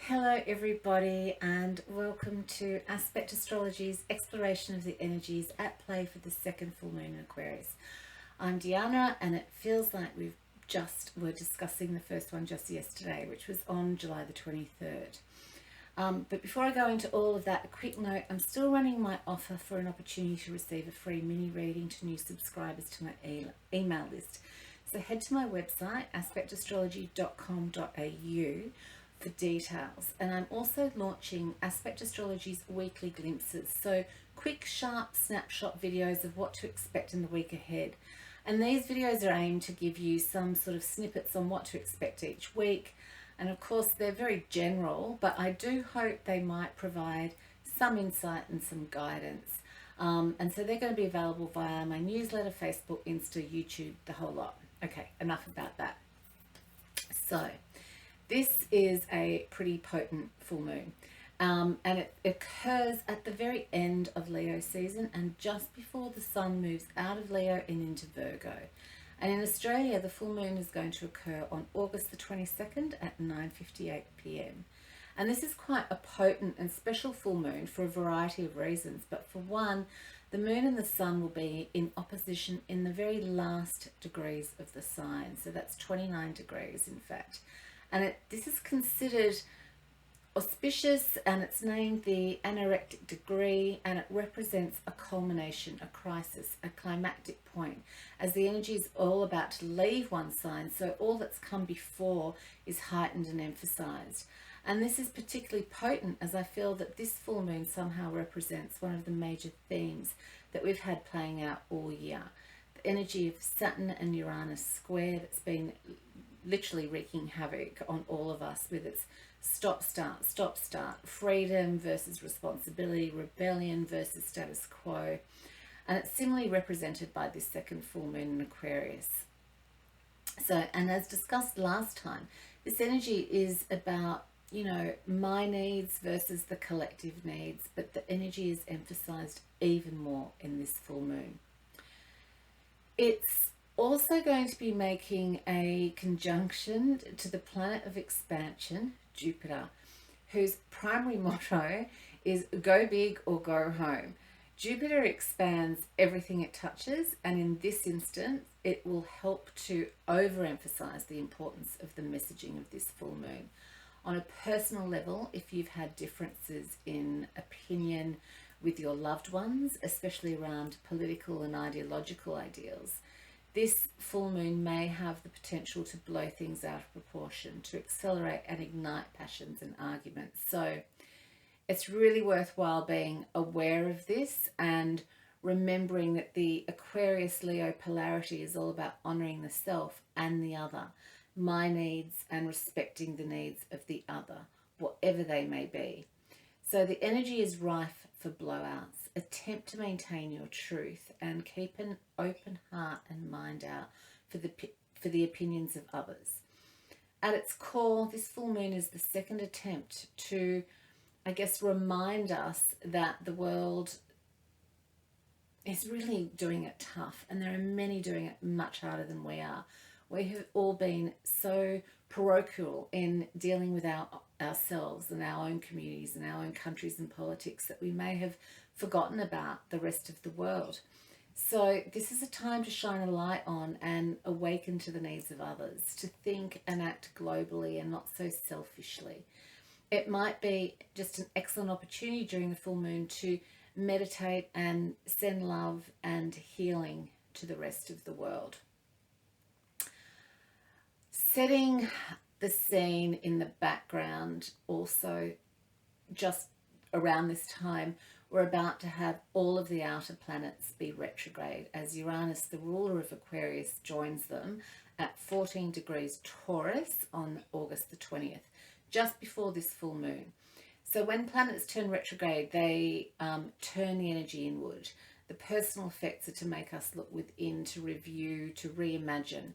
Hello everybody, and welcome to Aspect Astrology's exploration of the energies at play for the second full moon in Aquarius. I'm Deanna, and it feels like were discussing the first one just yesterday, which was on July the 23rd. But before I go into all of that, a quick note: I'm still running my offer for an opportunity to receive a free mini reading to new subscribers to my email list. So head to my website, aspectastrology.com.au, for details. And I'm also launching Aspect Astrology's weekly glimpses, so quick, sharp snapshot videos of what to expect in the week ahead. And these videos are aimed to give you some sort of snippets on what to expect each week. And of course, they're very general, but I do hope they might provide some insight and some guidance. And so they're going to be available via my newsletter, Facebook, Insta, YouTube, the whole lot. Okay, enough about that. So this is a pretty potent full moon, and it occurs at the very end of Leo season and just before the sun moves out of Leo and into Virgo. And in Australia, the full moon is going to occur on August the 22nd at 9:58 p.m. And this is quite a potent and special full moon for a variety of reasons. But for one, the moon and the sun will be in opposition in the very last degrees of the sign. So that's 29 degrees, in fact. And this is considered auspicious, and it's named the anorectic degree, and it represents a culmination, a crisis, a climactic point, as the energy is all about to leave one sign, so all that's come before is heightened and emphasized. And this is particularly potent as I feel that this full moon somehow represents one of the major themes that we've had playing out all year. The energy of Saturn and Uranus square that's been literally wreaking havoc on all of us with its stop, start, freedom versus responsibility, rebellion versus status quo. And it's similarly represented by this second full moon in Aquarius. So, and as discussed last time, this energy is about, my needs versus the collective needs, but the energy is emphasized even more in this full moon. It's also going to be making a conjunction to the planet of expansion, Jupiter, whose primary motto is go big or go home. Jupiter expands everything it touches, and in this instance, it will help to overemphasize the importance of the messaging of this full moon. On a personal level, if you've had differences in opinion with your loved ones, especially around political and ideological ideals, this full moon may have the potential to blow things out of proportion, to accelerate and ignite passions and arguments. So it's really worthwhile being aware of this and remembering that the Aquarius Leo polarity is all about honoring the self and the other, my needs and respecting the needs of the other, whatever they may be. So the energy is rife for blowouts. Attempt to maintain your truth and keep an open heart and mind out for the opinions of others. At its core, this full moon is the second attempt to, remind us that the world is really doing it tough, and there are many doing it much harder than we are. We have all been so parochial in dealing with ourselves and our own communities and our own countries and politics that we may have forgotten about the rest of the world. So this is a time to shine a light on and awaken to the needs of others, to think and act globally and not so selfishly. It might be just an excellent opportunity during the full moon to meditate and send love and healing to the rest of the world. Setting the scene in the background also, just around this time, we're about to have all of the outer planets be retrograde as Uranus, the ruler of Aquarius, joins them at 14 degrees Taurus on August the 20th, just before this full moon. So when planets turn retrograde, they turn the energy inward. The personal effects are to make us look within, to review, to reimagine.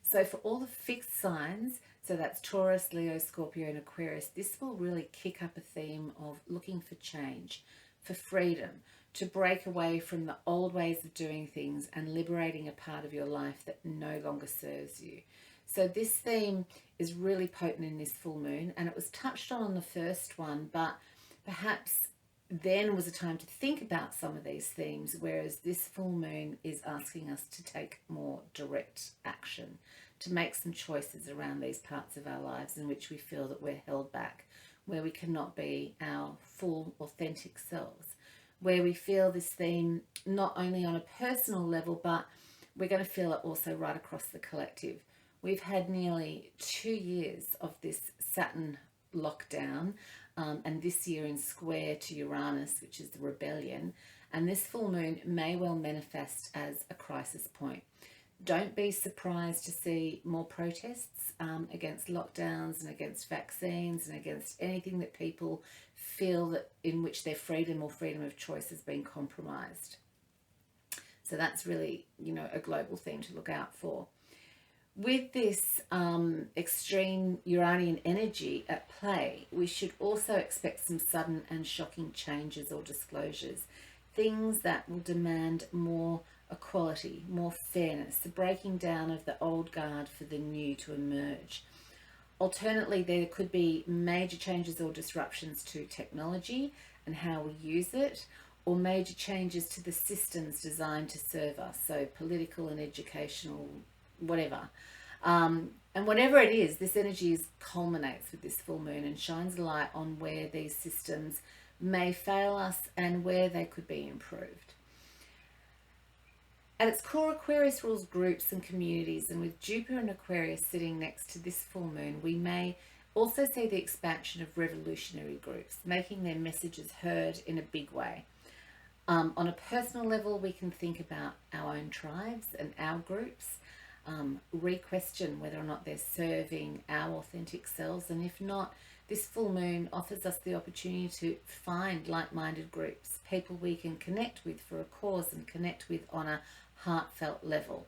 So for all the fixed signs, so that's Taurus, Leo, Scorpio and Aquarius, this will really kick up a theme of looking for change, for freedom, to break away from the old ways of doing things and liberating a part of your life that no longer serves you. So this theme is really potent in this full moon, and it was touched on the first one, but perhaps then was a time to think about some of these themes, whereas this full moon is asking us to take more direct action, to make some choices around these parts of our lives in which we feel that we're held back, where we cannot be our full authentic selves, where we feel this theme not only on a personal level, but we're going to feel it also right across the collective. We've had nearly 2 years of this Saturn lockdown, and this year in square to Uranus, which is the rebellion, and this full moon may well manifest as a crisis point. Don't be surprised to see more protests against lockdowns and against vaccines and against anything that people feel that in which their freedom or freedom of choice has been compromised. So that's really, a global theme to look out for. With this extreme Uranian energy at play, we should also expect some sudden and shocking changes or disclosures, things that will demand more equality, more fairness, the breaking down of the old guard for the new to emerge. Alternately, there could be major changes or disruptions to technology and how we use it, or major changes to the systems designed to serve us, so political and educational, whatever. And whatever it is, this energy culminates with this full moon and shines a light on where these systems may fail us and where they could be improved. At its core, Aquarius rules groups and communities, and with Jupiter and Aquarius sitting next to this full moon, we may also see the expansion of revolutionary groups, making their messages heard in a big way. On a personal level, we can think about our own tribes and our groups, re-question whether or not they're serving our authentic selves, and if not, this full moon offers us the opportunity to find like-minded groups, people we can connect with for a cause and connect with on a heartfelt level.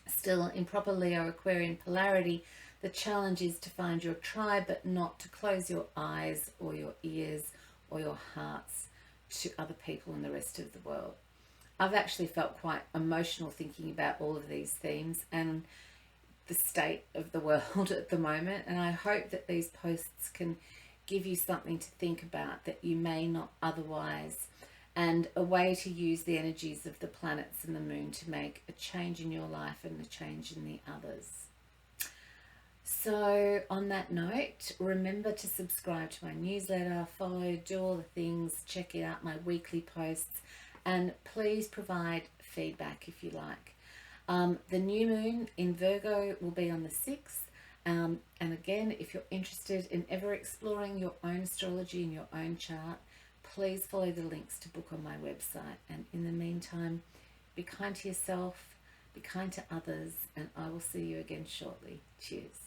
Still, in proper Leo Aquarian polarity, the challenge is to find your tribe, but not to close your eyes or your ears or your hearts to other people in the rest of the world. I've actually felt quite emotional thinking about all of these themes and the state of the world at the moment, and I hope that these posts can give you something to think about that you may not otherwise, and a way to use the energies of the planets and the moon to make a change in your life and a change in the others. So on that note, remember to subscribe to my newsletter, follow, do all the things, check out my weekly posts, and please provide feedback if you like. The new moon in Virgo will be on the 6th. And again, if you're interested in ever exploring your own astrology and your own chart, please follow the links to book on my website. And in the meantime, be kind to yourself, be kind to others, and I will see you again shortly. Cheers.